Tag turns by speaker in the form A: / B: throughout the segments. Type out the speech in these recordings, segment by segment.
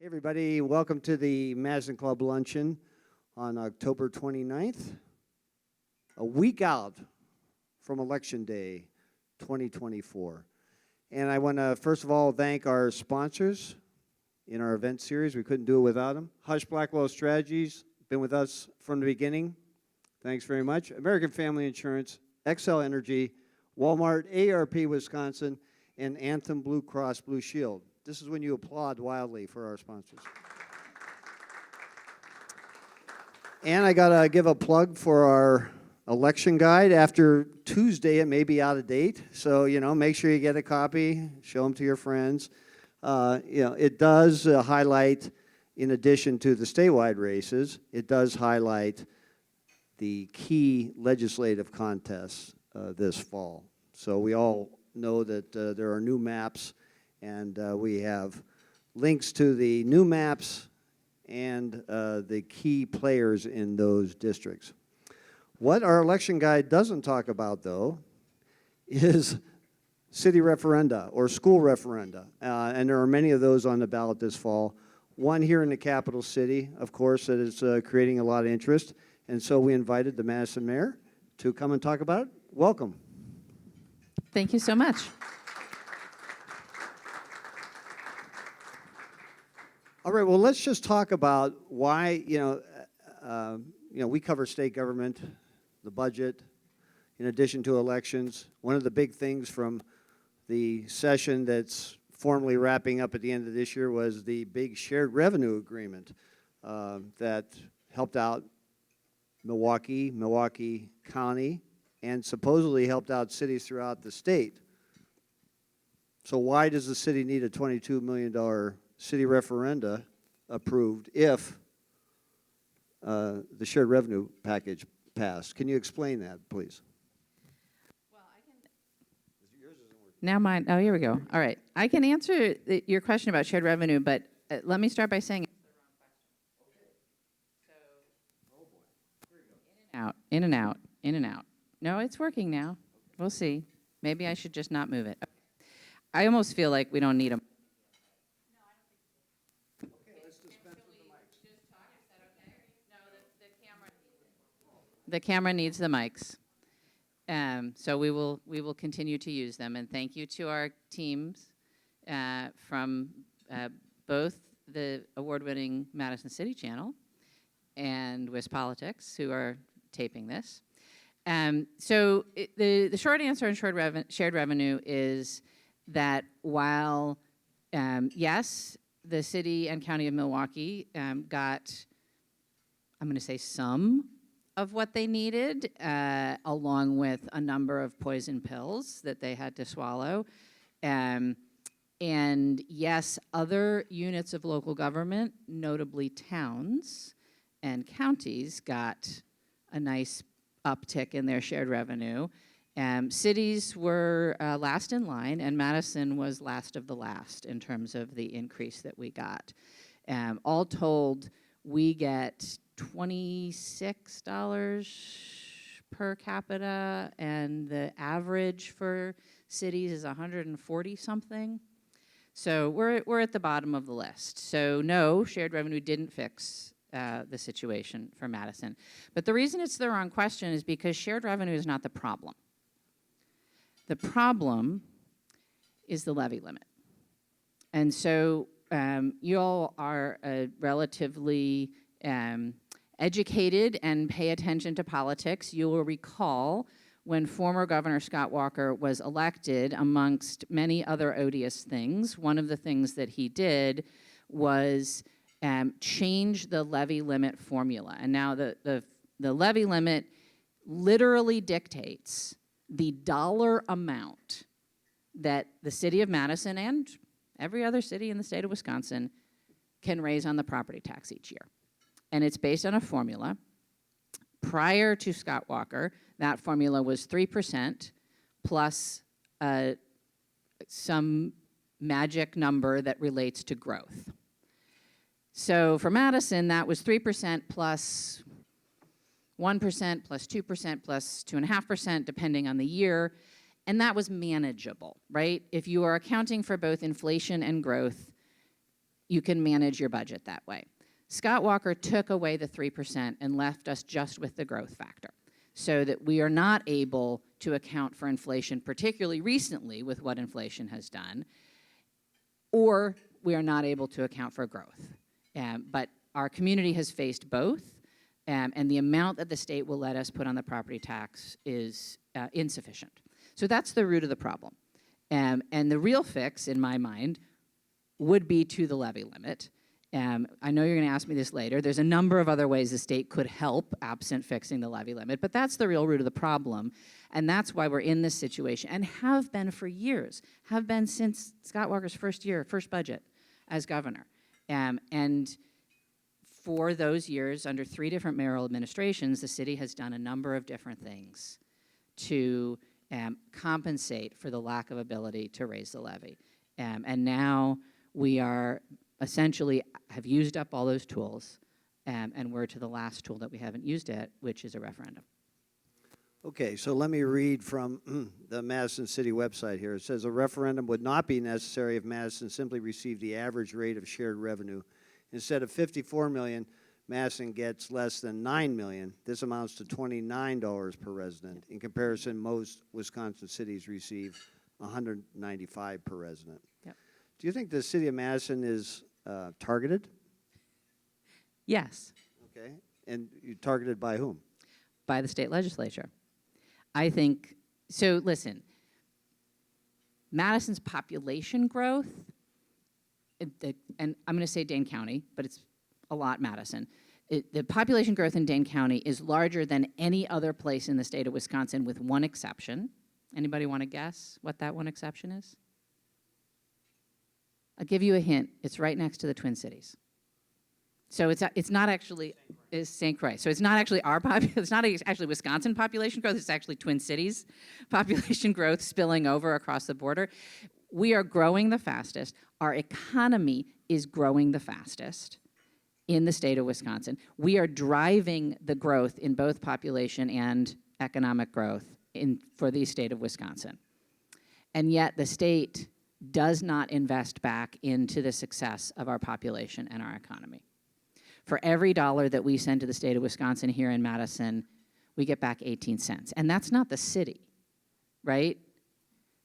A: Hey everybody, welcome to the Madison Club Luncheon on October 29th, a week out from Election Day 2024. And I want to first of all thank our sponsors in our event series. We couldn't do it without them. Hush Blackwell Strategies, been with us from the beginning. Thanks very much. American Family Insurance, XL Energy, Walmart, ARP Wisconsin, and Anthem Blue Cross Blue Shield. This is when you applaud wildly for our sponsors. And I got to give a plug for our election guide. After Tuesday, it may be out of date. So, make sure you get a copy, show them to your friends. It does highlight, in addition to the statewide races, it does highlight the key legislative contests this fall. So we all know that there are new maps, and we have links to the new maps and the key players in those districts. What our election guide doesn't talk about, though, is city referenda or school referenda. And there are many of those on the ballot this fall. One here in the capital city, of course, that is creating a lot of interest. And so we invited the Madison mayor to come and talk about it. Welcome.
B: Thank you so much.
A: All right, well, let's just talk about why, we cover state government, the budget, in addition to elections. One of the big things from the session that's formally wrapping up at the end of this year was the big shared revenue agreement that helped out Milwaukee County, and supposedly helped out cities throughout the state. So why does the city need a $22 million city referenda approved if the shared revenue package passed? Can you explain that, please?
B: Well, I can. Yours isn't working. Now mine. Oh, here we go. All right. I can answer your question about shared revenue, but let me start by saying it's the wrong question. Okay. So, oh boy. Here we go. In and out, in and out. No, it's working now. We'll see. Maybe I should just not move it. Okay. I almost feel like we don't need them. The camera needs the mics. So we will continue to use them. And thank you to our teams from both the award-winning Madison City Channel and WisPolitics, who are taping this. So the short answer on shared revenue is that while, yes, the city and county of Milwaukee got, I'm going to say some of what they needed, along with a number of poison pills that they had to swallow. And yes, other units of local government, notably towns and counties, got a nice uptick in their shared revenue. Cities were last in line, and Madison was last of the last in terms of the increase that we got. All told, we get $26 per capita, and the average for cities is 140 something. So we're at the bottom of the list. So no, shared revenue didn't fix the situation for Madison. But the reason it's the wrong question is because shared revenue is not the problem. The problem is the levy limit. And so you all are relatively educated and pay attention to politics. You will recall when former Governor Scott Walker was elected, amongst many other odious things, one of the things that he did was change the levy limit formula. And now the levy limit literally dictates the dollar amount that the city of Madison and every other city in the state of Wisconsin can raise on the property tax each year. And it's based on a formula. Prior to Scott Walker, that formula was 3% plus some magic number that relates to growth. So for Madison, that was 3% plus 1% plus 2% plus 2.5%, depending on the year. And that was manageable, right? If you are accounting for both inflation and growth, you can manage your budget that way. Scott Walker took away the 3% and left us just with the growth factor, so that we are not able to account for inflation, particularly recently with what inflation has done, or we are not able to account for growth. But our community has faced both, and the amount that the state will let us put on the property tax is insufficient. So that's the root of the problem. And the real fix, in my mind, would be to the levy limit. I know you're going to ask me this later. There's a number of other ways the state could help absent fixing the levy limit, but that's the real root of the problem, and that's why we're in this situation, and have been for years, have been since Scott Walker's first budget as governor. And for those years, under 3 different mayoral administrations, the city has done a number of different things to compensate for the lack of ability to raise the levy. And now we are essentially have used up all those tools, and we're to the last tool that we haven't used yet, which is a referendum.
A: Okay, so let me read from the Madison City website here. It says a referendum would not be necessary if Madison simply received the average rate of shared revenue. Instead of $54 million, Madison gets less than $9 million. This amounts to $29 per resident. In comparison, most Wisconsin cities receive $195 per resident.
B: Yep.
A: Do you think the city of Madison is targeted?
B: Yes.
A: Okay, and you targeted by whom?
B: By the state legislature. I think, so listen, Madison's population growth, and I'm going to say Dane County, but it's a lot Madison. The population growth in Dane County is larger than any other place in the state of Wisconsin, with one exception. Anybody want to guess what that one exception is? I'll give you a hint. It's right next to the Twin Cities. So it's not actually St. Croix. So it's not actually it's not actually Wisconsin population growth. It's actually Twin Cities population growth spilling over across the border. We are growing the fastest. Our economy is growing the fastest in the state of Wisconsin. We are driving the growth in both population and economic growth for the state of Wisconsin. And yet the state does not invest back into the success of our population and our economy. For every dollar that we send to the state of Wisconsin here in Madison, we get back 18 cents. And that's not the city, right?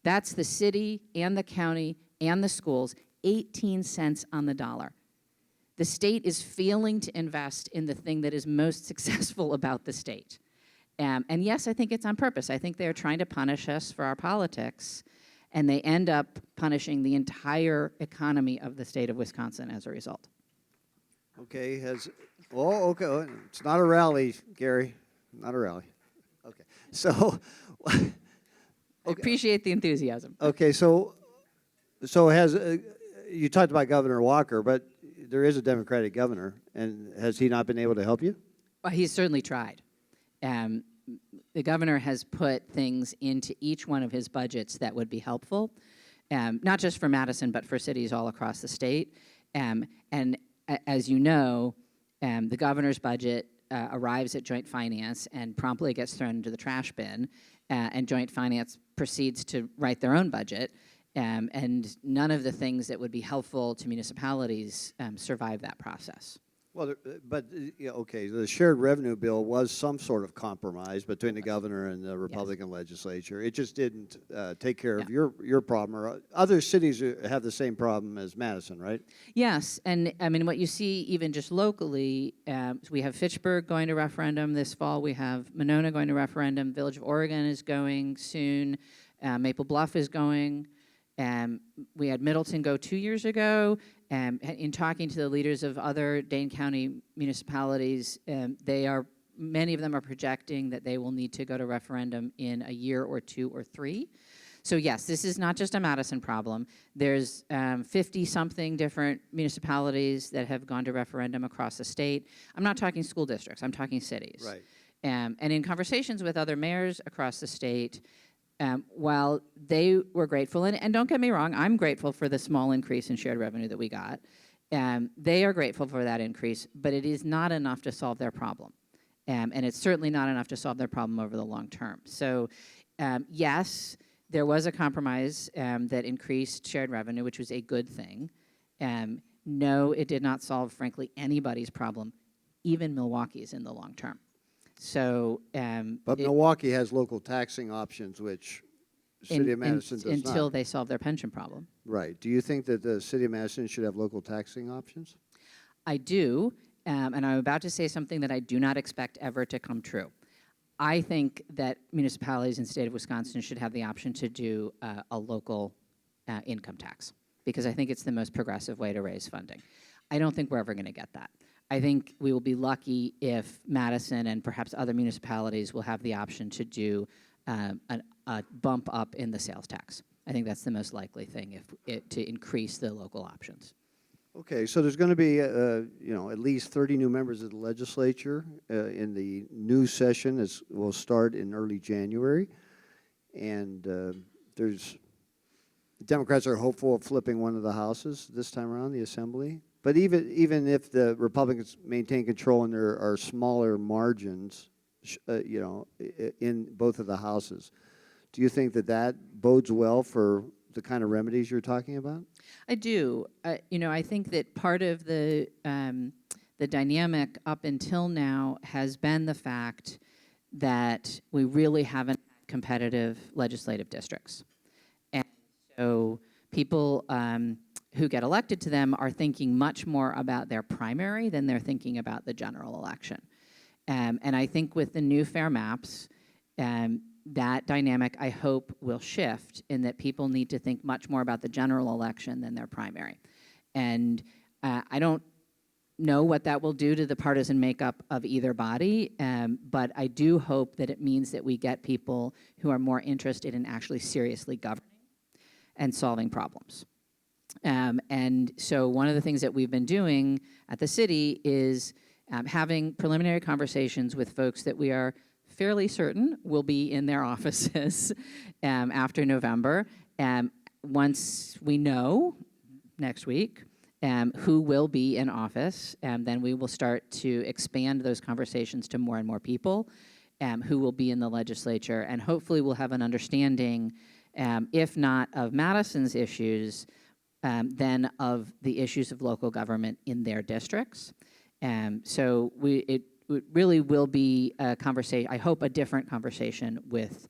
B: That's the city and the county and the schools, 18 cents on the dollar. The state is failing to invest in the thing that is most successful about the state. And yes, I think it's on purpose. I think they're trying to punish us for our politics, and they end up punishing the entire economy of the state of Wisconsin as a result.
A: Okay, okay, it's not a rally, Gary, not a rally. Okay, so.
B: I appreciate the enthusiasm.
A: Okay, so you talked about Governor Walker, but there is a Democratic governor, and has he not been able to help you?
B: Well, he's certainly tried. The governor has put things into each one of his budgets that would be helpful, not just for Madison, but for cities all across the state. And as you know, the governor's budget arrives at Joint Finance and promptly gets thrown into the trash bin, and Joint Finance proceeds to write their own budget, and none of the things that would be helpful to municipalities survive that process.
A: Well, but, okay, the shared revenue bill was some sort of compromise between the governor and the Republican legislature. It just didn't take care of your problem. Or other cities have the same problem as Madison, right?
B: Yes, and I mean, what you see even just locally, we have Fitchburg going to referendum this fall. We have Monona going to referendum. Village of Oregon is going soon. Maple Bluff is going. We had Middleton go 2 years ago. In talking to the leaders of other Dane County municipalities, many of them are projecting that they will need to go to referendum in a year or 2 or 3. So yes, this is not just a Madison problem. There's 50-something different municipalities that have gone to referendum across the state. I'm not talking school districts, I'm talking cities.
A: Right.
B: And in conversations with other mayors across the state, while they were grateful, and don't get me wrong, I'm grateful for the small increase in shared revenue that we got. They are grateful for that increase, but it is not enough to solve their problem. And it's certainly not enough to solve their problem over the long term. So yes, there was a compromise that increased shared revenue, which was a good thing. no, it did not solve, frankly, anybody's problem, even Milwaukee's in the long term. So,
A: But Milwaukee has local taxing options, which City of Madison does
B: until
A: not.
B: they solve their pension problem.
A: Right. Do you think that the City of Madison should have local taxing options?
B: I do, and I'm about to say something that I do not expect ever to come true. I think that municipalities in the state of Wisconsin should have the option to do a local income tax, because I think it's the most progressive way to raise funding. I don't think we're ever going to get that. I think we will be lucky if Madison and perhaps other municipalities will have the option to do a bump up in the sales tax. I think that's the most likely thing to increase the local options.
A: Okay, so there's going to be, at least 30 new members of the legislature in the new session. It will start in early January, and the Democrats are hopeful of flipping one of the houses this time around, the Assembly. But even if the Republicans maintain control and there are smaller margins, in both of the houses, do you think that bodes well for the kind of remedies you're talking about?
B: I do. I think that part of the dynamic up until now has been the fact that we really haven't had competitive legislative districts. And so people who get elected to them are thinking much more about their primary than they're thinking about the general election. And I think with the new fair maps, that dynamic, I hope, will shift in that people need to think much more about the general election than their primary. And I don't know what that will do to the partisan makeup of either body, but I do hope that it means that we get people who are more interested in actually seriously governing and solving problems. And so one of the things that we've been doing at the city is having preliminary conversations with folks that we are fairly certain will be in their offices after November. Once we know next week who will be in office, then we will start to expand those conversations to more and more people who will be in the legislature. And hopefully we'll have an understanding, if not of Madison's issues, then of the issues of local government in their districts. So it really will be a conversation, I hope a different conversation with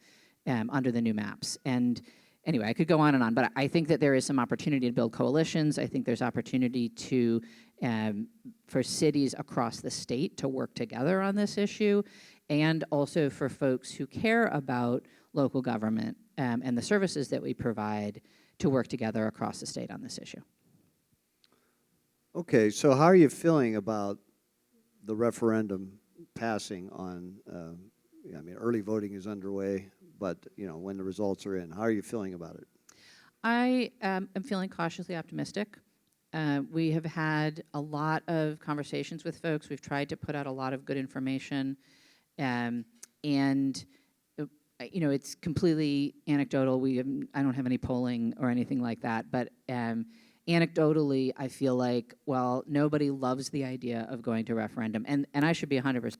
B: under the new maps. And anyway, I could go on and on, but I think that there is some opportunity to build coalitions. I think there's opportunity for cities across the state to work together on this issue, and also for folks who care about local government and the services that we provide to work together across the state on this issue.
A: Okay, so how are you feeling about the referendum passing on, early voting is underway, but, when the results are in, how are you feeling about it?
B: I am feeling cautiously optimistic. We have had a lot of conversations with folks. We've tried to put out a lot of good information, and it's completely anecdotal. I don't have any polling or anything like that, but anecdotally, I feel like, well, nobody loves the idea of going to referendum, and I should be 100% clear.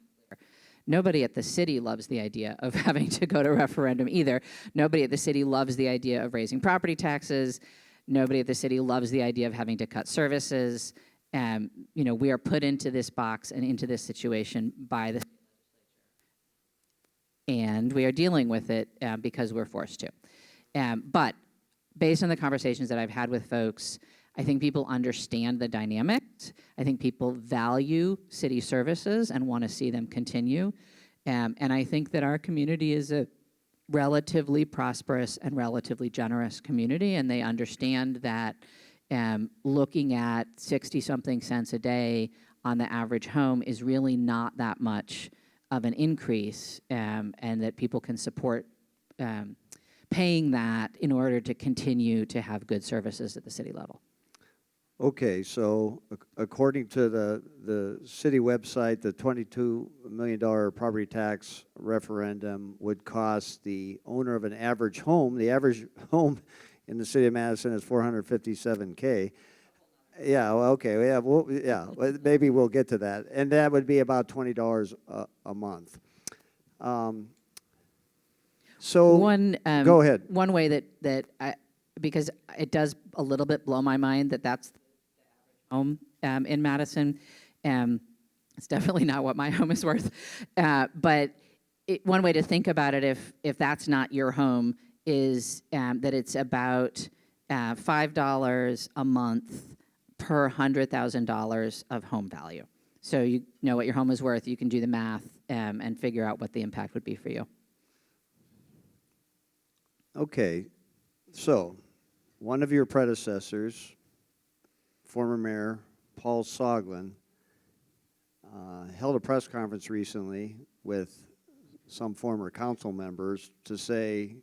B: Nobody at the city loves the idea of having to go to referendum either. Nobody at the city loves the idea of raising property taxes. Nobody at the city loves the idea of having to cut services. We are put into this box and into this situation by the and we are dealing with it because we're forced to. But based on the conversations that I've had with folks, I think people understand the dynamics. I think people value city services and want to see them continue. And I think that our community is a relatively prosperous and relatively generous community, and they understand that looking at 60-something cents a day on the average home is really not that much of an increase, and that people can support paying that in order to continue to have good services at the city level.
A: Okay, so according to the city website, the $22 million property tax referendum would cost the owner of an average home. The average home in the city of Madison is $457K. Yeah, well, okay, maybe we'll get to that. And that would be about $20 a month. Go ahead.
B: One way that because it does a little bit blow my mind that's home in Madison. It's definitely not what my home is worth. But one way to think about it, if that's not your home, is that it's about $5 a month per $100,000 of home value. So you know what your home is worth. You can do the math and figure out what the impact would be for you.
A: Okay, so one of your predecessors, former Mayor Paul Soglin, held a press conference recently with some former council members to say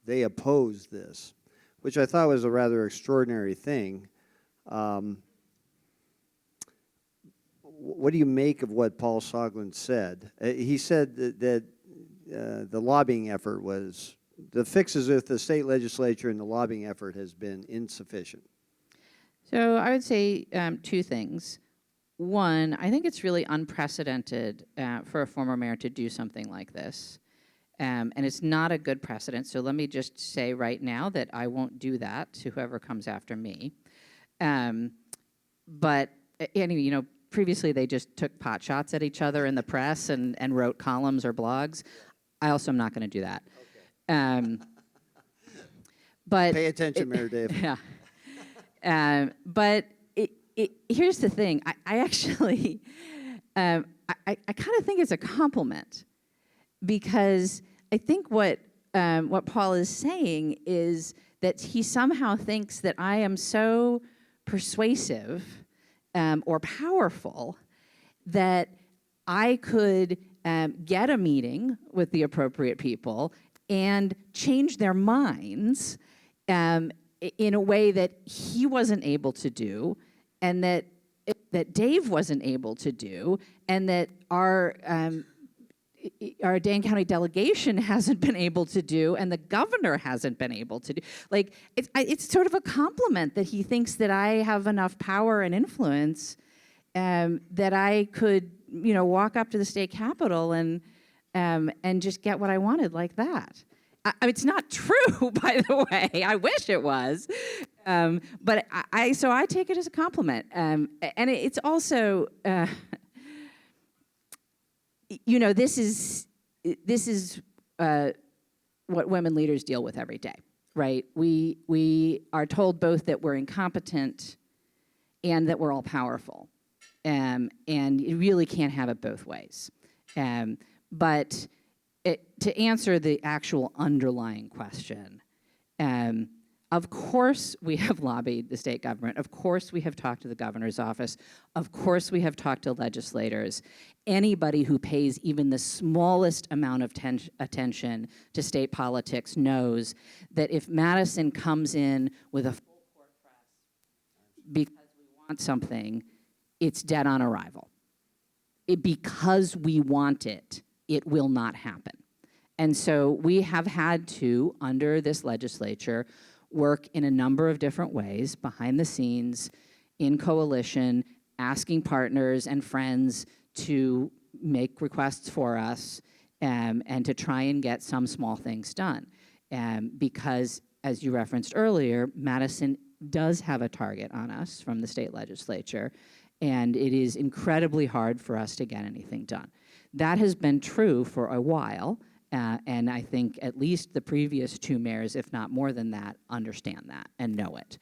A: they opposed this, which I thought was a rather extraordinary thing. What do you make of what Paul Soglin said? He said that the lobbying effort was, the fixes with the state legislature and the lobbying effort has been insufficient.
B: So I would say two things. One, I think it's really unprecedented for a former mayor to do something like this. And it's not a good precedent. So let me just say right now that I won't do that to whoever comes after me. But anyway, you know, previously they just took pot shots at each other in the press and wrote columns or blogs. I also am not going to do that. Okay. But
A: pay attention, Mayor Dave.
B: Yeah. But here's the thing. I actually, I kind of think it's a compliment, because I think what Paul is saying is that he somehow thinks that I am so persuasive or powerful that I could get a meeting with the appropriate people and change their minds in a way that he wasn't able to do, and that Dave wasn't able to do, and that our Dane County delegation hasn't been able to do, and the governor hasn't been able to do. Like, it's sort of a compliment that he thinks that I have enough power and influence that I could, you know, walk up to the state capitol and just get what I wanted like that. It's not true, by the way. I wish it was, but so I take it as a compliment, and it's also. You know, this is what women leaders deal with every day, right? We are told both that we're incompetent and that we're all powerful, and you really can't have it both ways. But to answer the actual underlying question, of course we have lobbied the state government. Of course we have talked to the governor's office. Of course we have talked to legislators. Anybody who pays even the smallest amount of attention to state politics knows that if Madison comes in with a full court press because we want something, it's dead on arrival. Because we want it, it will not happen. And so we have had to, under this legislature, work in a number of different ways, behind the scenes, in coalition, asking partners and friends to make requests for us and to try and get some small things done. Because, as you referenced earlier, Madison does have a target on us from the state legislature, and it is incredibly hard for us to get anything done. That has been true for a while. And I think at least the previous two mayors, if not more than that, understand that and know it.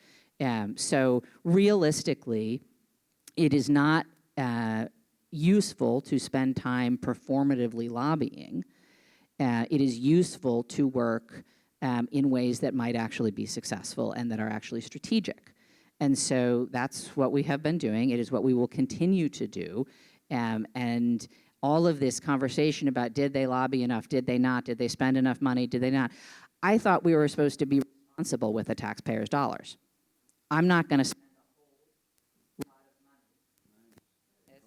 B: So realistically, it is not useful to spend time performatively lobbying. It is useful to work in ways that might actually be successful and that are actually strategic. And so that's what we have been doing. It is what we will continue to do. And all of this conversation about did they lobby enough, did they not, did they spend enough money, did they not, I thought we were supposed to be responsible with the taxpayers' dollars. I'm not going to spend a whole lot of money.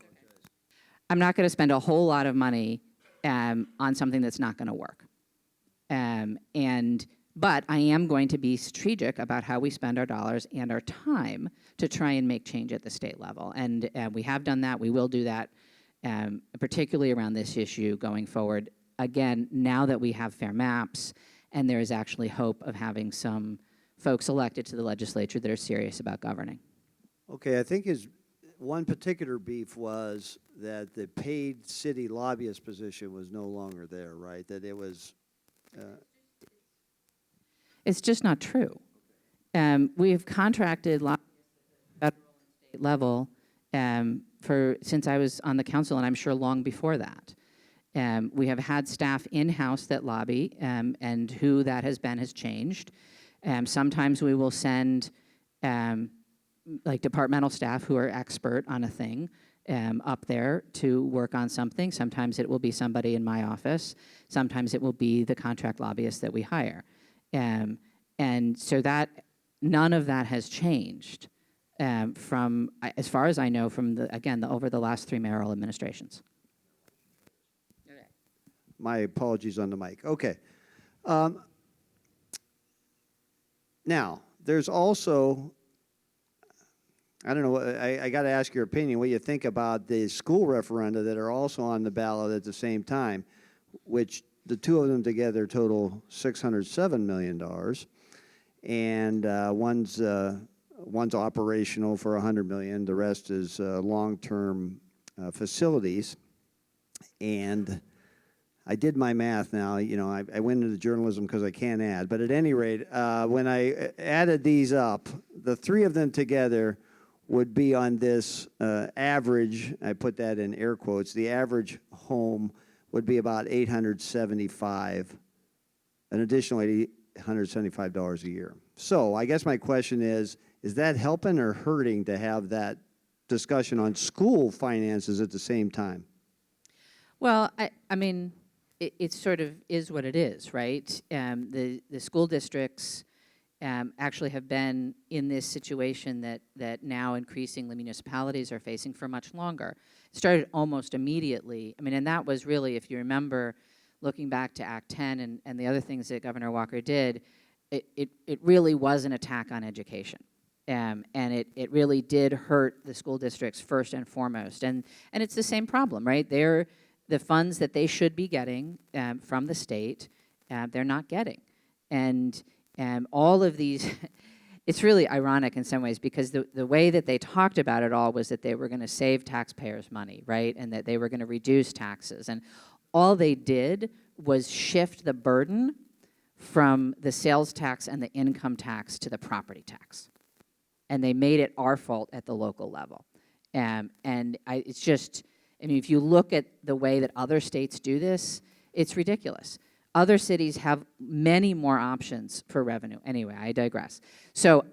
B: I'm not going to spend a whole lot of money on something that's not going to work. But I am going to be strategic about how we spend our dollars and our time to try and make change at the state level. And we have done that. We will do that. Particularly around this issue going forward. Again, now that we have fair maps and there is actually hope of having some folks elected to the legislature that are serious about governing.
A: Okay, I think his one particular beef was that the paid city lobbyist position was no longer there, right? That it was,
B: It's just not true. We have contracted lobbyists at the federal and state level since I was on the council, and I'm sure long before that. We have had staff in-house that lobby, and who that has been has changed. Sometimes we will send like departmental staff who are expert on a thing up there to work on something. Sometimes it will be somebody in my office. Sometimes it will be the contract lobbyist that we hire. And so that none of that has changed from, as far as I know, from over the last 3 mayoral administrations.
A: my apologies on the mic. Okay. Now, there's also, I don't know, I got to ask your opinion, what you think about the school referenda that are also on the ballot at the same time, which the two of them together total $607 million. And one's operational for $100 million. The rest is long-term facilities. And I did my math now. You know, I went into journalism because I can't add. But at any rate, when I added these up, the three of them together would be on this average, I put that in air quotes, the average home would be about $875, an additional $875 a year. So I guess my question is that helping or hurting to have that discussion on school finances at the same time?
B: Well, I mean, it sort of is what it is, right? The school districts actually have been in this situation that now increasingly municipalities are facing for much longer. It started almost immediately. I mean, and that was really, if you remember, looking back to Act 10 and the other things that Governor Walker did, it really was an attack on education. And it really did hurt the school districts first and foremost. And it's the same problem, right? They're the funds that they should be getting from the state, they're not getting. And all of these, it's really ironic in some ways because the way that they talked about it all was that they were going to save taxpayers money, right? And that they were going to reduce taxes. And all they did was shift the burden from the sales tax and the income tax to the property tax. And they made it our fault at the local level. It's just, I mean, if you look at the way that other states do this, it's ridiculous. Other cities have many more options for revenue. Anyway, I digress. So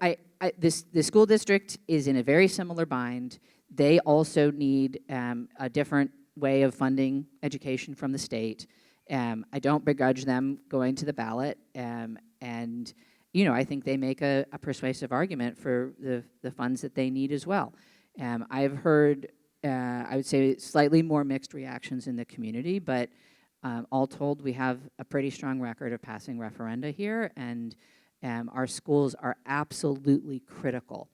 B: the school district is in a very similar bind. They also need a different way of funding education from the state. I don't begrudge them going to the ballot. And, you know, I think they make a persuasive argument for the funds that they need as well. I've heard, I would say, slightly more mixed reactions in the community, but all told, we have a pretty strong record of passing referenda here, and our schools are absolutely critical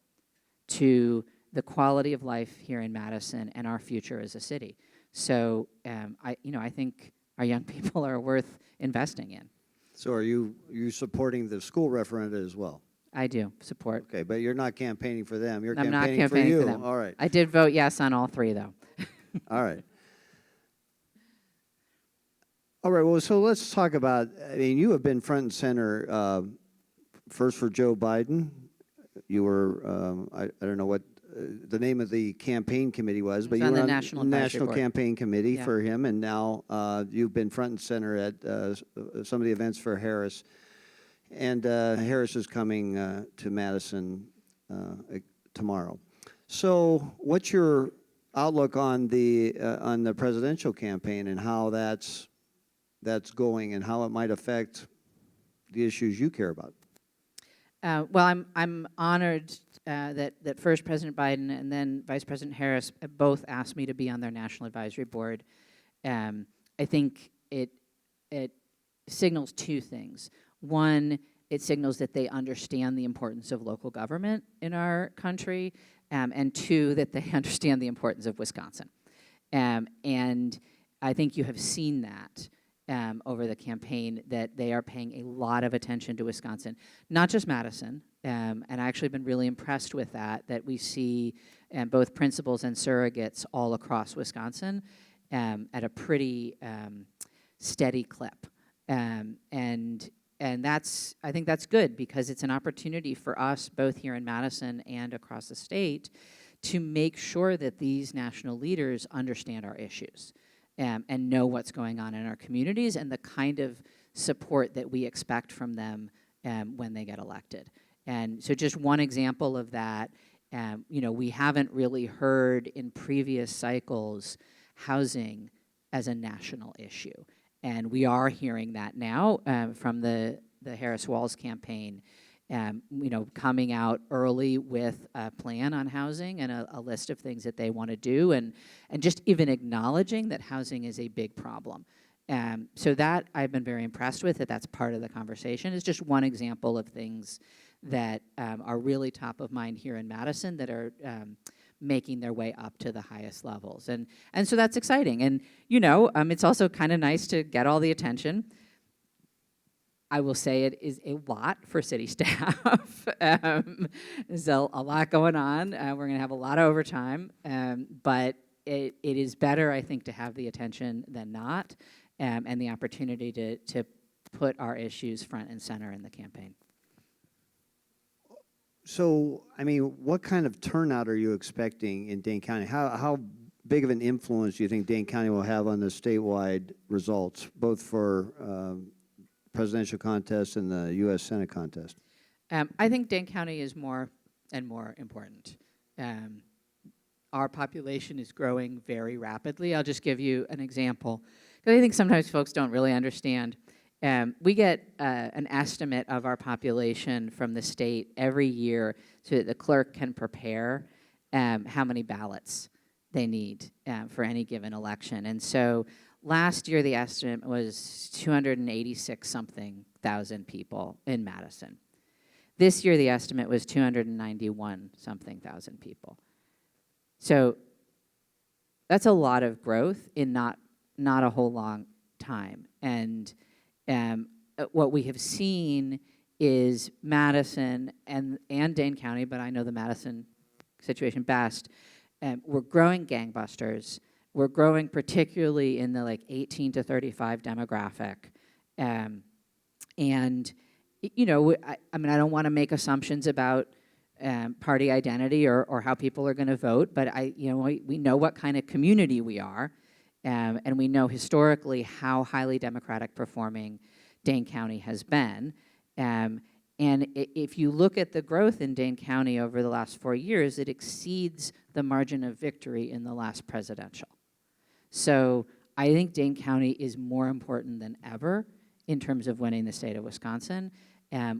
B: to the quality of life here in Madison and our future as a city. So, I think our young people are worth investing in.
A: So are you supporting the school referenda as well?
B: I do support.
A: Okay, but you're not campaigning for them. You're
B: I'm not
A: campaigning for
B: campaigning
A: you.
B: for them.
A: All right.
B: I did vote yes on all three, though.
A: All right. All right, well, so let's talk about, I mean, you have been front and center, first for Joe Biden. You were, I don't know what the name of the campaign committee was, but you
B: on
A: were
B: the
A: on
B: National Advisory Board.
A: Campaign Committee
B: Yeah.
A: for him, and now you've been front and center at some of the events for Harris. And Harris is coming to Madison tomorrow. So what's your outlook on the presidential campaign and how that's going and how it might affect the issues you care about?
B: Well, I'm honored that first President Biden and then Vice President Harris both asked me to be on their National Advisory Board. I think it signals two things. One, it signals that they understand the importance of local government in our country, and two, that they understand the importance of Wisconsin. And I think you have seen that over the campaign that they are paying a lot of attention to Wisconsin, not just Madison. And I actually been really impressed with that we see both principals and surrogates all across Wisconsin at a pretty steady clip. And that's, I think that's good, because it's an opportunity for us both here in Madison and across the state to make sure that these national leaders understand our issues and know what's going on in our communities and the kind of support that we expect from them when they get elected. And so just one example of that, we haven't really heard in previous cycles housing as a national issue. And we are hearing that now from the Harris Walz campaign, coming out early with a plan on housing and a list of things that they want to do, and just even acknowledging that housing is a big problem. So that I've been very impressed with, that's part of the conversation. It's just one example of things that are really top of mind here in Madison that are making their way up to the highest levels. And so that's exciting. And, it's also kind of nice to get all the attention. I will say it is a lot for city staff. There's a lot going on. We're going to have a lot of overtime. But it is better, I think, to have the attention than not, and the opportunity to put our issues front and center in the campaign.
A: So, what kind of turnout are you expecting in Dane County? How big of an influence do you think Dane County will have on the statewide results, both for presidential contest and the U.S. Senate contest?
B: I think Dane County is more and more important. Our population is growing very rapidly. I'll just give you an example, because I think sometimes folks don't really understand. We get an estimate of our population from the state every year so that the clerk can prepare how many ballots they need for any given election. And so last year the estimate was 286-something thousand people in Madison. This year the estimate was 291-something thousand people. So that's a lot of growth in not a whole long time. And what we have seen is Madison and Dane County, but I know the Madison situation best, we're growing gangbusters. We're growing particularly in the 18 to 35 demographic. And, I don't want to make assumptions about party identity or how people are going to vote, but we know what kind of community we are. And we know historically how highly Democratic performing Dane County has been. And if you look at the growth in Dane County over the last 4 years, it exceeds the margin of victory in the last presidential. So I think Dane County is more important than ever in terms of winning the state of Wisconsin.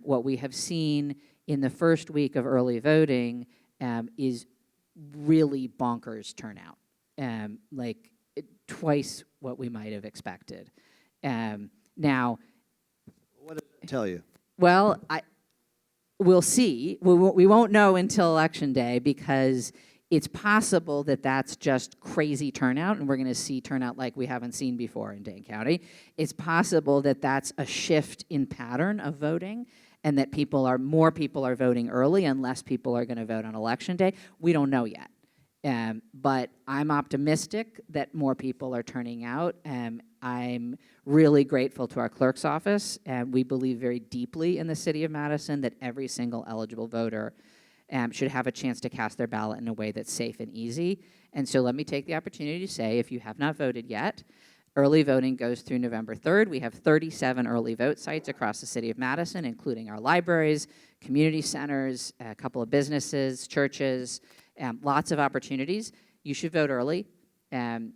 B: What we have seen in the first week of early voting is really bonkers turnout. Twice what we might have expected. Now,
A: what does it tell you?
B: Well, we'll see. We won't know until Election Day, because it's possible that that's just crazy turnout, and we're going to see turnout like we haven't seen before in Dane County. It's possible that that's a shift in pattern of voting, and that more people are voting early and less people are going to vote on Election Day. We don't know yet. But I'm optimistic that more people are turning out. I'm really grateful to our clerk's office. We believe very deeply in the city of Madison that every single eligible voter should have a chance to cast their ballot in a way that's safe and easy. And so let me take the opportunity to say, if you have not voted yet, early voting goes through November 3rd. We have 37 early vote sites across the city of Madison, including our libraries, community centers, a couple of businesses, churches, lots of opportunities. You should vote early and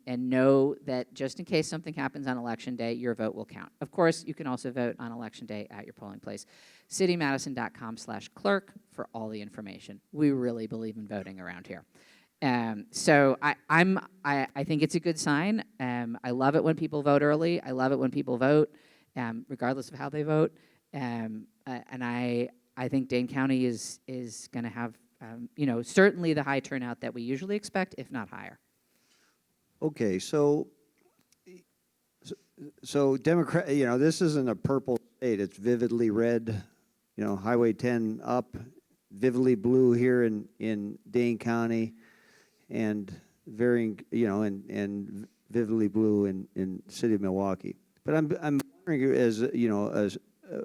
B: know that just in case something happens on Election Day, your vote will count. Of course, you can also vote on Election Day at your polling place. citymadison.com/clerk for all the information. We really believe in voting around here. So I think it's a good sign. I love it when people vote early. I love it when people vote, regardless of how they vote. And I think Dane County is going to have certainly the high turnout that we usually expect, if not higher.
A: Okay, so So Democrat, this isn't a purple state. It's vividly red. Highway 10 up, vividly blue here in Dane County, and varying, and vividly blue in the city of Milwaukee. But I'm wondering, as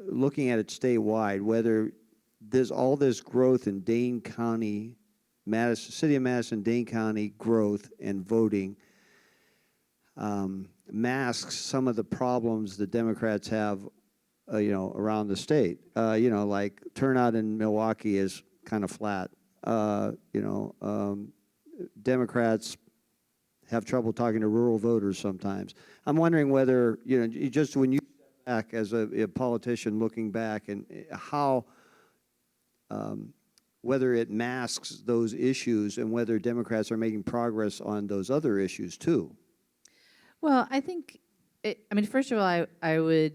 A: looking at it statewide, whether there's all this growth in Dane County, Madison, city of Madison, Dane County growth and voting masks some of the problems the Democrats have, around the state. Like turnout in Milwaukee is kind of flat. Democrats have trouble talking to rural voters sometimes. I'm wondering whether, just when you step back as a politician looking back, and how, whether it masks those issues and whether Democrats are making progress on those other issues too.
B: Well, I think, first of all, I would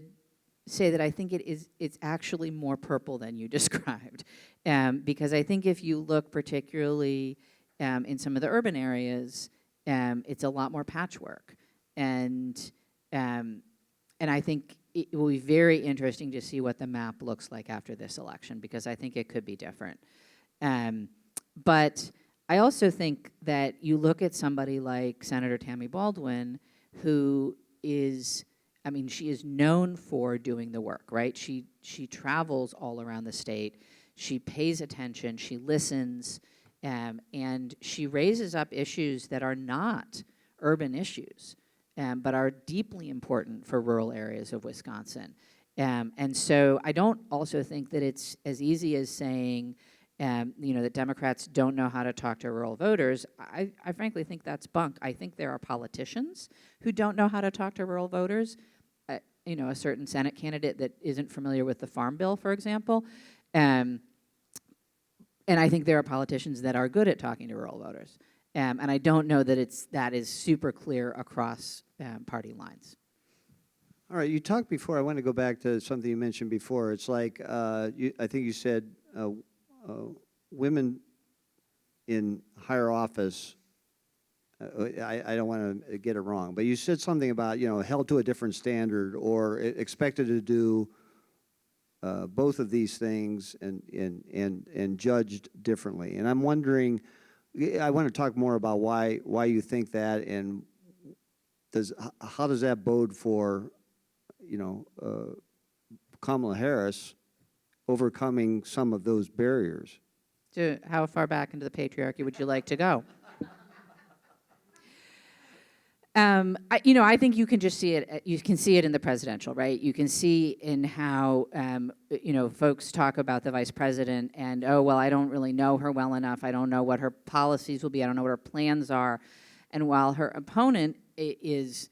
B: say that I think it's actually more purple than you described. Because I think if you look particularly in some of the urban areas, it's a lot more patchwork. And I think it will be very interesting to see what the map looks like after this election, because I think it could be different. But I also think that you look at somebody like Senator Tammy Baldwin, who is, she is known for doing the work, right? She travels all around the state. She pays attention. She listens. And she raises up issues that are not urban issues, but are deeply important for rural areas of Wisconsin. And so I don't also think that it's as easy as saying, that Democrats don't know how to talk to rural voters. I frankly think that's bunk. I think there are politicians who don't know how to talk to rural voters. A certain Senate candidate that isn't familiar with the Farm Bill, for example. And I think there are politicians that are good at talking to rural voters. And I don't know that that is super clear across party lines.
A: All right, you talked before, I want to go back to something you mentioned before. It's like, I think you said women in higher office, I don't want to get it wrong, but you said something about, held to a different standard or expected to do both of these things and judged differently. And I'm wondering, I want to talk more about why you think that, and how does that bode for, Kamala Harris overcoming some of those barriers?
B: So how far back into the patriarchy would you like to go? I think you can just see it. You can see it in the presidential, right? You can see in how, folks talk about the vice president and, oh, well, I don't really know her well enough. I don't know what her policies will be. I don't know what her plans are. And while her opponent is,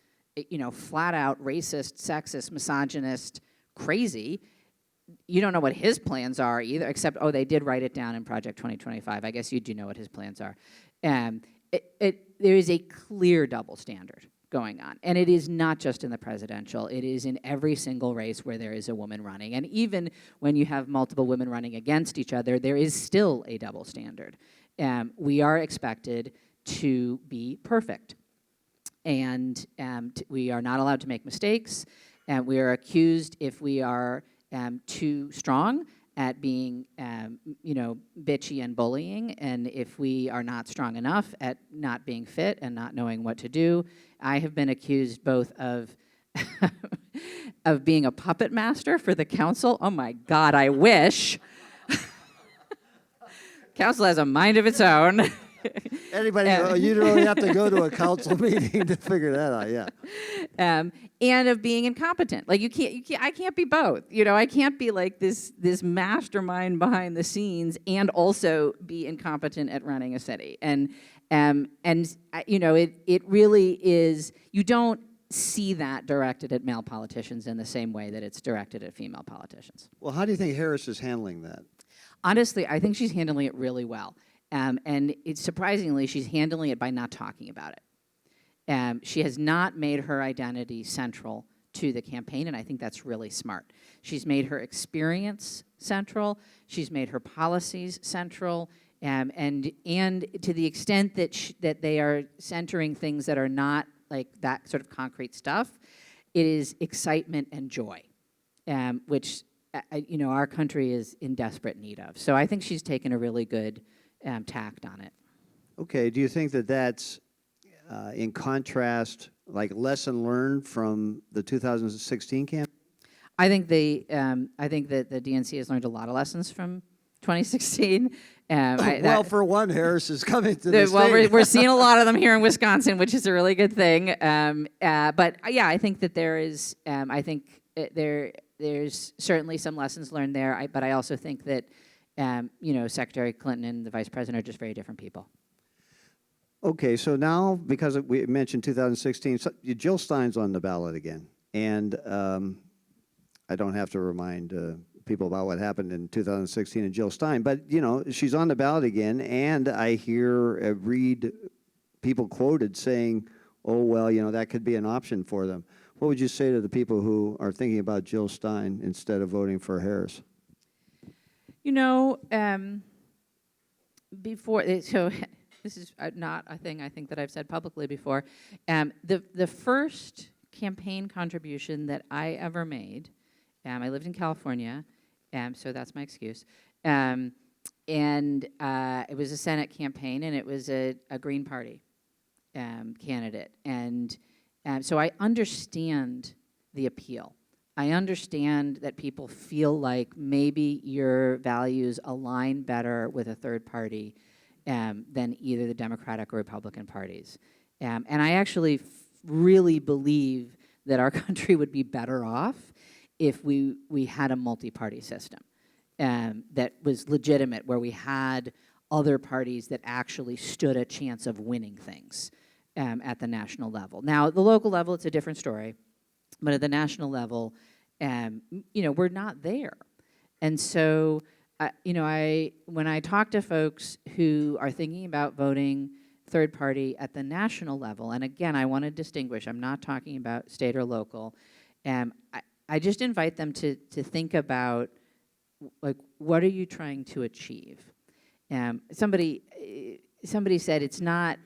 B: flat out racist, sexist, misogynist, crazy, you don't know what his plans are either, except, oh, they did write it down in Project 2025. I guess you do know what his plans are. There is a clear double standard going on. And it is not just in the presidential. It is in every single race where there is a woman running. And even when you have multiple women running against each other, there is still a double standard. We are expected to be perfect. And we are not allowed to make mistakes. And we are accused if we are too strong at being, bitchy and bullying, and if we are not strong enough at not being fit and not knowing what to do. I have been accused both of of being a puppet master for the council. Oh my God, I wish. Council has a mind of its own.
A: Anybody, you don't really have to go to a council meeting to figure that out, yeah.
B: And of being incompetent. Like I can't be both. I can't be like this mastermind behind the scenes and also be incompetent at running a city. And it really is. You don't see that directed at male politicians in the same way that it's directed at female politicians.
A: Well, how do you think Harris is handling that?
B: Honestly, I think she's handling it really well. And it's surprisingly, she's handling it by not talking about it. She has not made her identity central to the campaign, and I think that's really smart. She's made her experience central. She's made her policies central, and to the extent that they are centering things that are not like that sort of concrete stuff, it is excitement and joy, which our country is in desperate need of. So I think she's taken a really good tact on it.
A: Okay, do you think that that's in contrast, like lesson learned from the 2016 campaign?
B: I think that the DNC has learned a lot of lessons from 2016.
A: For one, Harris is coming to the
B: well,
A: state.
B: we're seeing a lot of them here in Wisconsin, which is a really good thing. But yeah, I think that there's certainly some lessons learned there. But I also think that Secretary Clinton and the Vice President are just very different people.
A: Okay, so now, because we mentioned 2016, Jill Stein's on the ballot again. And I don't have to remind people about what happened in 2016 and Jill Stein, but, she's on the ballot again, and I read people quoted saying, oh, well, that could be an option for them. What would you say to the people who are thinking about Jill Stein instead of voting for Harris?
B: So this is not a thing I think that I've said publicly before. The first campaign contribution that I ever made, I lived in California, so that's my excuse, and it was a Senate campaign, and it was a Green Party candidate. And so I understand the appeal. I understand that people feel like maybe your values align better with a third party than either the Democratic or Republican parties. And I actually really believe that our country would be better off if we had a multi-party system that was legitimate, where we had other parties that actually stood a chance of winning things at the national level. Now, at the local level, it's a different story. But at the national level, we're not there. And so, when I talk to folks who are thinking about voting third party at the national level, and again, I want to distinguish, I'm not talking about state or local, I just invite them to think about, like, what are you trying to achieve? Somebody said it's not,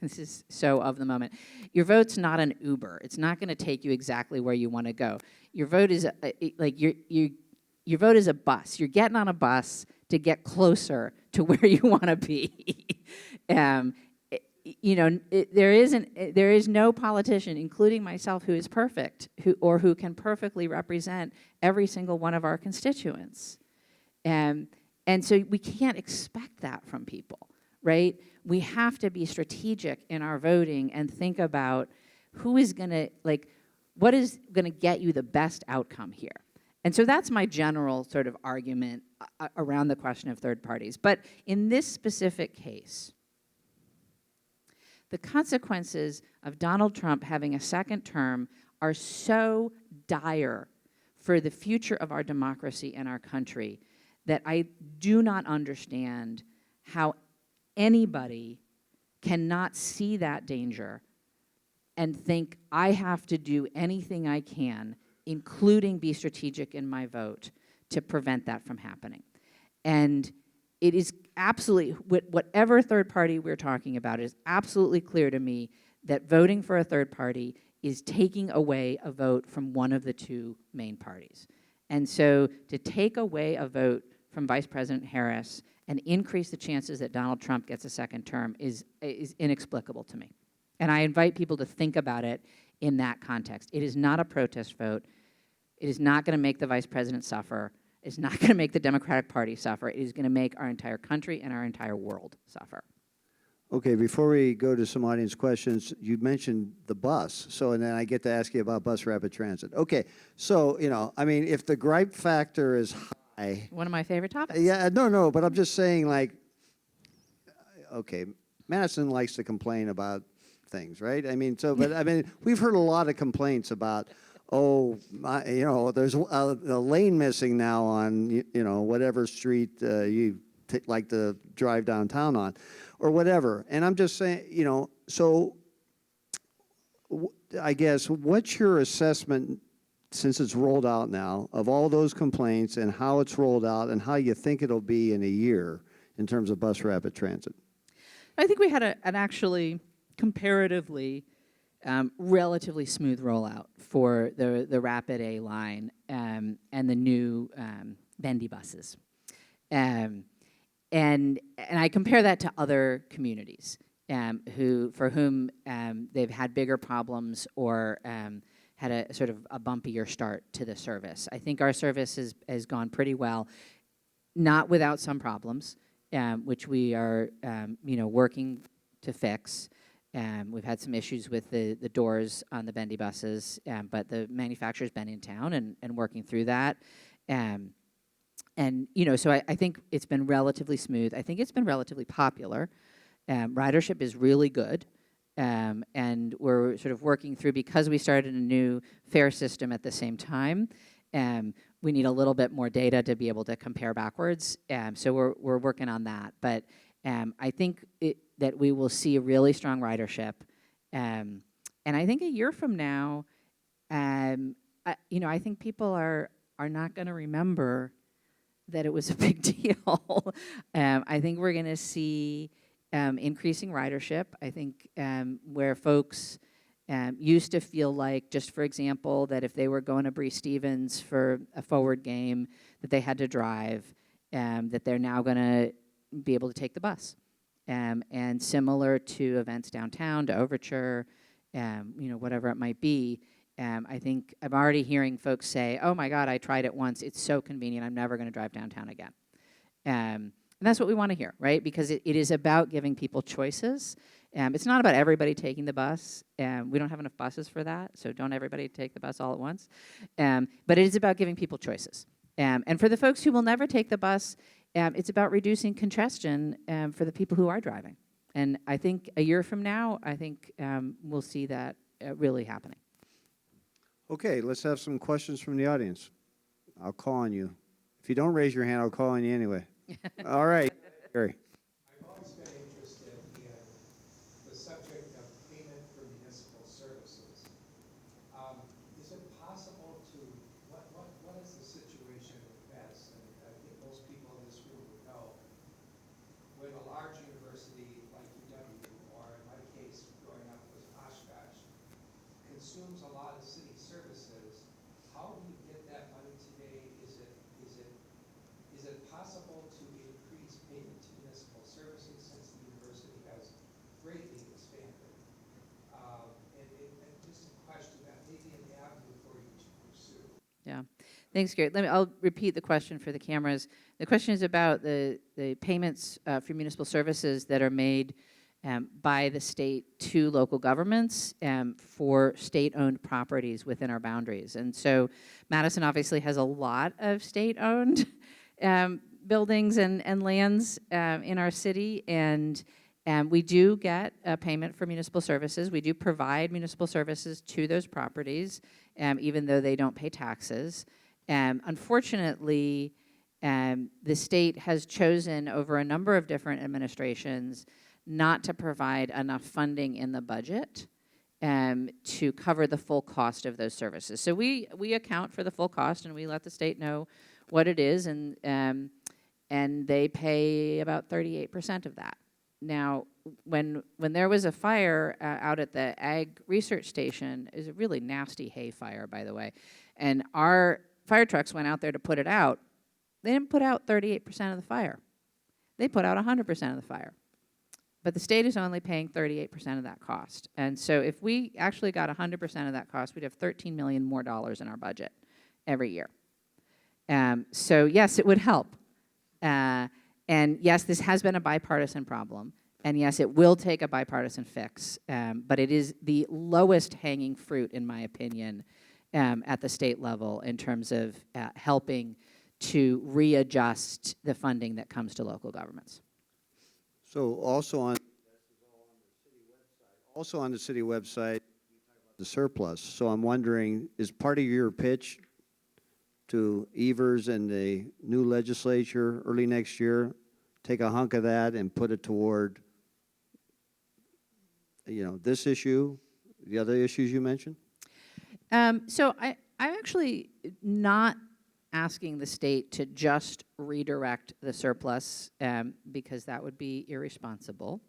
B: this is so of the moment, your vote's not an Uber. It's not going to take you exactly where you want to go. Your vote is your vote is a bus. You're getting on a bus to get closer to where you want to be. There is no politician, including myself, who is perfect, who can perfectly represent every single one of our constituents. And so we can't expect that from people, right? We have to be strategic in our voting and think about what is going to get you the best outcome here. And so that's my general sort of argument around the question of third parties. But in this specific case, the consequences of Donald Trump having a second term are so dire for the future of our democracy and our country that I do not understand how anybody cannot see that danger and think, I have to do anything I can, including be strategic in my vote, to prevent that from happening. And it is absolutely, whatever third party we're talking about, it is absolutely clear to me that voting for a third party is taking away a vote from one of the two main parties. And so to take away a vote from Vice President Harris and increase the chances that Donald Trump gets a second term is inexplicable to me. And I invite people to think about it in that context. It is not a protest vote. It is not going to make the vice president suffer. It's not going to make the Democratic Party suffer. It is going to make our entire country and our entire world suffer.
A: Okay, before we go to some audience questions, you mentioned the bus. So, and then I get to ask you about bus rapid transit. Okay, so, if the gripe factor is high.
B: One of my favorite topics.
A: Yeah, no, but I'm just saying, okay, Madison likes to complain about things, right? We've heard a lot of complaints about, there's a lane missing now on, whatever street you like to drive downtown on, or whatever. And I'm just saying, so I guess, what's your assessment, since it's rolled out now, of all those complaints and how it's rolled out and how you think it'll be in a year in terms of bus rapid transit?
B: I think we had an actually comparatively relatively smooth rollout for the Rapid A line and the new bendy buses. And I compare that to other communities for whom they've had bigger problems or had a sort of a bumpier start to the service. I think our service has gone pretty well, not without some problems, which we are working to fix. We've had some issues with the doors on the bendy buses, but the manufacturer's been in town and working through that. And, so I think it's been relatively smooth. I think it's been relatively popular. Ridership is really good. And we're sort of working through, because we started a new fare system at the same time, we need a little bit more data to be able to compare backwards. So we're working on that. But I think that we will see a really strong ridership. And I think a year from now, I think people are not going to remember that it was a big deal. I think we're going to see increasing ridership. I think where folks used to feel like, just for example, that if they were going to Bree Stevens for a forward game, that they had to drive, that they're now going to be able to take the bus. And similar to events downtown, to Overture, whatever it might be, I think I'm already hearing folks say, oh my God, I tried it once, it's so convenient, I'm never gonna drive downtown again. And that's what we wanna hear, right? Because it is about giving people choices. It's not about everybody taking the bus. We don't have enough buses for that, so don't everybody take the bus all at once. But it is about giving people choices. And for the folks who will never take the bus, it's about reducing congestion for the people who are driving. And I think a year from now, I think we'll see that really happening.
A: Okay, let's have some questions from the audience. I'll call on you. If you don't raise your hand, I'll call on you anyway. All right, Gary.
C: I've always been interested in the subject of payment for municipal services. Is it possible to, what is the situation with this? And I think most people in this room would know, when a large university like UW, or in my case, growing up was Oshkosh, consumes a lot of city services, how do you get that money today? Is it possible to increase payment to municipal services since the university has greatly expanded? And just a question that may be an avenue for you to pursue.
B: Yeah, thanks, Gary. I'll repeat the question for the cameras. The question is about the payments for municipal services that are made by the state to local governments for state-owned properties within our boundaries. And so Madison obviously has a lot of state-owned buildings and lands in our city, and we do get a payment for municipal services. We do provide municipal services to those properties, even though they don't pay taxes. Unfortunately, the state has chosen over a number of different administrations not to provide enough funding in the budget to cover the full cost of those services. So we account for the full cost, and we let the state know what it is, and they pay about 38% of that. Now, when there was a fire out at the Ag Research Station, it was a really nasty hay fire, by the way, and our fire trucks went out there to put it out. They didn't put out 38% of the fire. They put out 100% of the fire. But the state is only paying 38% of that cost. And so if we actually got 100% of that cost, we'd have $13 million more in our budget every year. So yes, it would help. And yes, this has been a bipartisan problem. And yes, it will take a bipartisan fix. But it is the lowest hanging fruit, in my opinion, at the state level in terms of helping to readjust the funding that comes to local governments.
A: So also on the city website, the surplus. So I'm wondering, is part of your pitch to Evers and the new legislature early next year, take a hunk of that and put it toward, this issue, the other issues you mentioned?
B: So I'm actually not asking the state to just redirect the surplus because that would be irresponsible.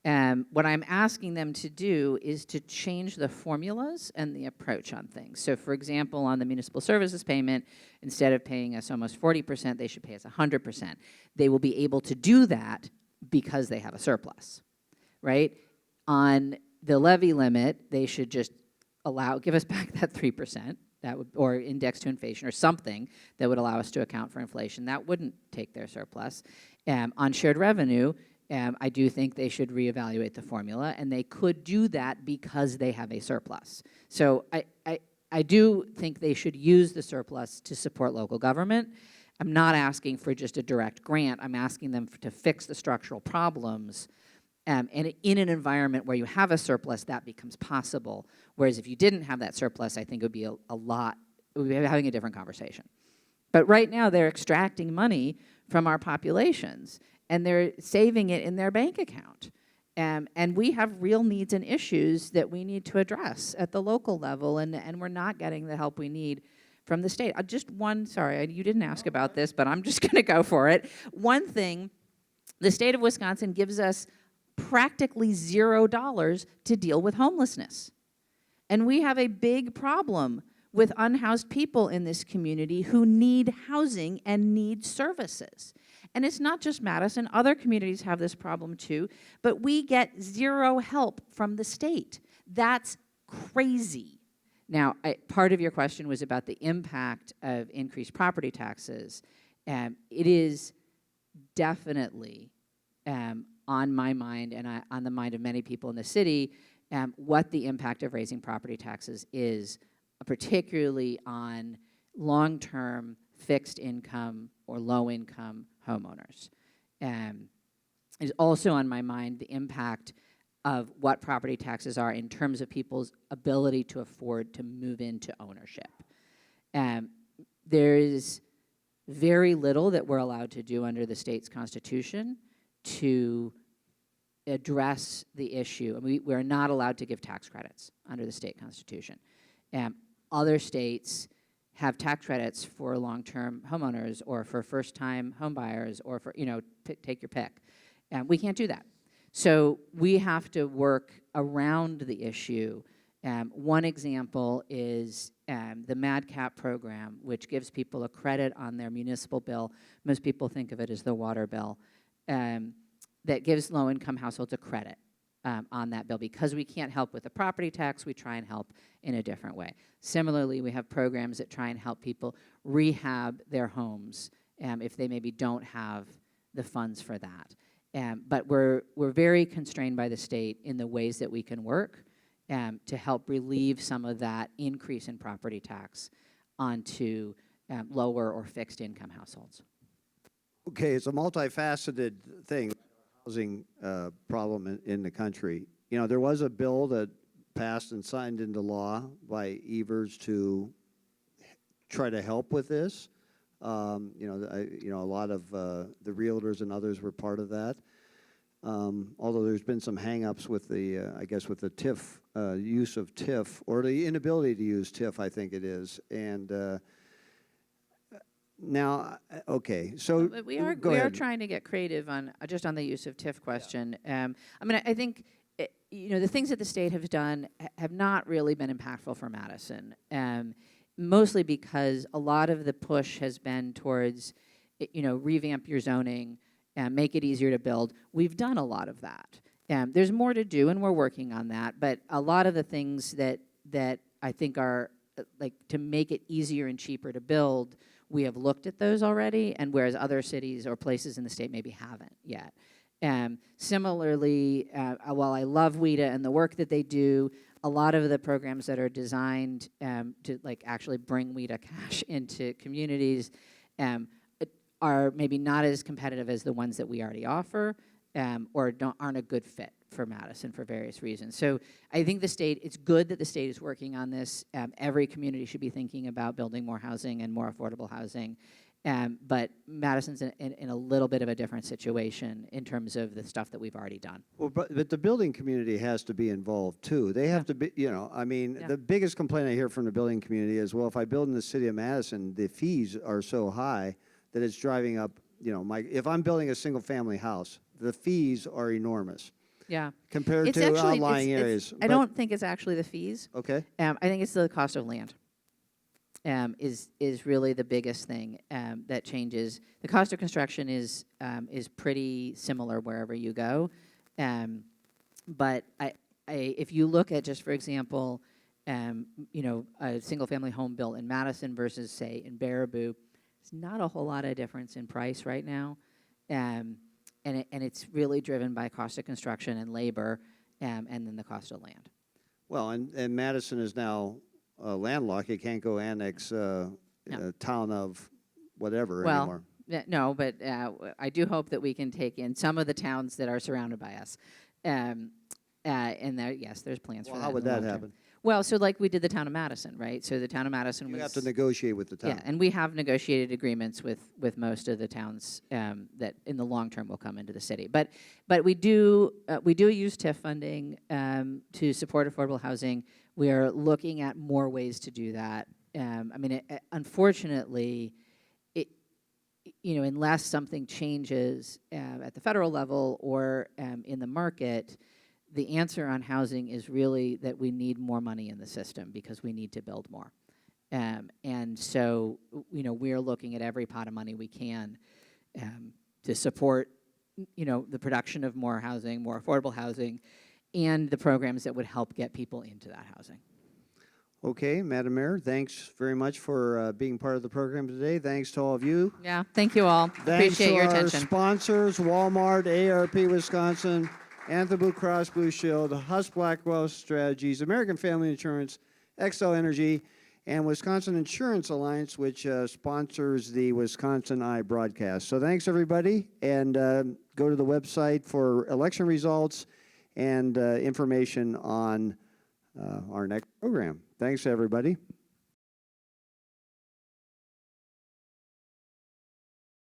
B: What I'm asking them to do is to change the formulas and the approach on things. So for example, on the municipal services payment, instead of paying us almost 40%, they should pay us 100%. They will be able to do that because they have a surplus, right? On the levy limit, they should just give us back that 3%, or index to inflation, or something that would allow us to account for inflation. That wouldn't take their surplus. On shared revenue, I do think they should reevaluate the formula, and they could do that because they have a surplus. So I do think they should use the surplus to support local government. I'm not asking for just a direct grant. I'm asking them to fix the structural problems. And in an environment where you have a surplus, that becomes possible. Whereas if you didn't have that surplus, I think it would be we'd be having a different conversation. But right now, they're extracting money from our populations, and they're saving it in their bank account. And we have real needs and issues that we need to address at the local level, and we're not getting the help we need from the state. Sorry, you didn't ask about this, but I'm just going to go for it. One thing, the state of Wisconsin gives us practically $0 to deal with homelessness. And we have a big problem with unhoused people in this community who need housing and need services. And it's not just Madison, other communities have this problem too, but we get zero help from the state. That's crazy. Now, part of your question was about the impact of increased property taxes. It is definitely on my mind and on the mind of many people in the city, what the impact of raising property taxes is, particularly on long-term fixed income or low-income homeowners. Is also on my mind the impact of what property taxes are in terms of people's ability to afford to move into ownership. There is very little that we're allowed to do under the state's constitution to address the issue. We're not allowed to give tax credits under the state constitution. Other states have tax credits for long-term homeowners or for first-time homebuyers or for, take your pick. We can't do that. So we have to work around the issue. One example is the MADCAP program, which gives people a credit on their municipal bill. Most people think of it as the water bill. That gives low-income households a credit on that bill. Because we can't help with the property tax, we try and help in a different way. Similarly, we have programs that try and help people rehab their homes if they maybe don't have the funds for that. But we're very constrained by the state in the ways that we can work to help relieve some of that increase in property tax onto lower or fixed income households.
A: Okay, it's a multifaceted thing, housing problem in the country. There was a bill that passed and signed into law by Evers to try to help with this. A lot of the realtors and others were part of that. Although there's been some hang-ups with the, with the TIF, use of TIF, or the inability to use TIF, I think it is. And now, okay, so
B: But we are trying to get creative on just on the use of TIF question. I think the things that the state has done have not really been impactful for Madison, mostly because a lot of the push has been towards, revamp your zoning, make it easier to build. We've done a lot of that. There's more to do, and we're working on that. But a lot of the things that I think are to make it easier and cheaper to build, we have looked at those already, and whereas other cities or places in the state maybe haven't yet. Similarly, while I love WIDA and the work that they do, a lot of the programs that are designed to actually bring WIDA cash into communities are maybe not as competitive as the ones that we already offer, or aren't a good fit for Madison for various reasons. So I think it's good that the state is working on this. Every community should be thinking about building more housing and more affordable housing. But Madison's in a little bit of a different situation in terms of the stuff that we've already done.
A: Well, but the building community has to be involved too. They have to be, the biggest complaint I hear from the building community is, well, if I build in the city of Madison, the fees are so high that it's driving up, if I'm building a single family house, the fees are enormous.
B: Yeah.
A: compared
B: It's
A: to
B: actually,
A: outlying areas.
B: I
A: But-
B: don't think it's actually the fees.
A: Okay,
B: I think it's the cost of land. Is really the biggest thing that changes. The cost of construction is pretty similar wherever you go, but if you look at just for example, a single family home built in Madison versus say in Baraboo, it's not a whole lot of difference in price right now, and it's really driven by cost of construction and labor, and then the cost of land.
A: well, and Madison is now landlocked. You can't go annex a town of whatever anymore.
B: No, but I do hope that we can take in some of the towns that are surrounded by us. And yes, there's plans for
A: Well,
B: that.
A: how would
B: in the
A: that
B: long term.
A: happen?
B: Well, so like we did the town of Madison, right? So the town of Madison
A: You
B: was...
A: have to negotiate with the town.
B: Yeah, and we have negotiated agreements with most of the towns that in the long term will come into the city. But we do use TIF funding to support affordable housing. We are looking at more ways to do that. Unfortunately, unless something changes at the federal level or in the market, the answer on housing is really that we need more money in the system because we need to build more. And so, we're looking at every pot of money we can to support, the production of more housing, more affordable housing, and the programs that would help get people into that housing.
A: Okay, Madam Mayor, thanks very much for being part of the program today. Thanks to all of you.
B: Yeah, thank you all.
A: Thanks
B: Appreciate
A: to
B: your
A: our
B: attention.
A: sponsors, Walmart, ARP Wisconsin, Anthem Blue Cross Blue Shield, Huss Blackwell Strategies, American Family Insurance, Xcel Energy, and Wisconsin Insurance Alliance, which sponsors the Wisconsin Eye broadcast. So thanks, everybody, and go to the website for election results and information on our next program. Thanks, everybody.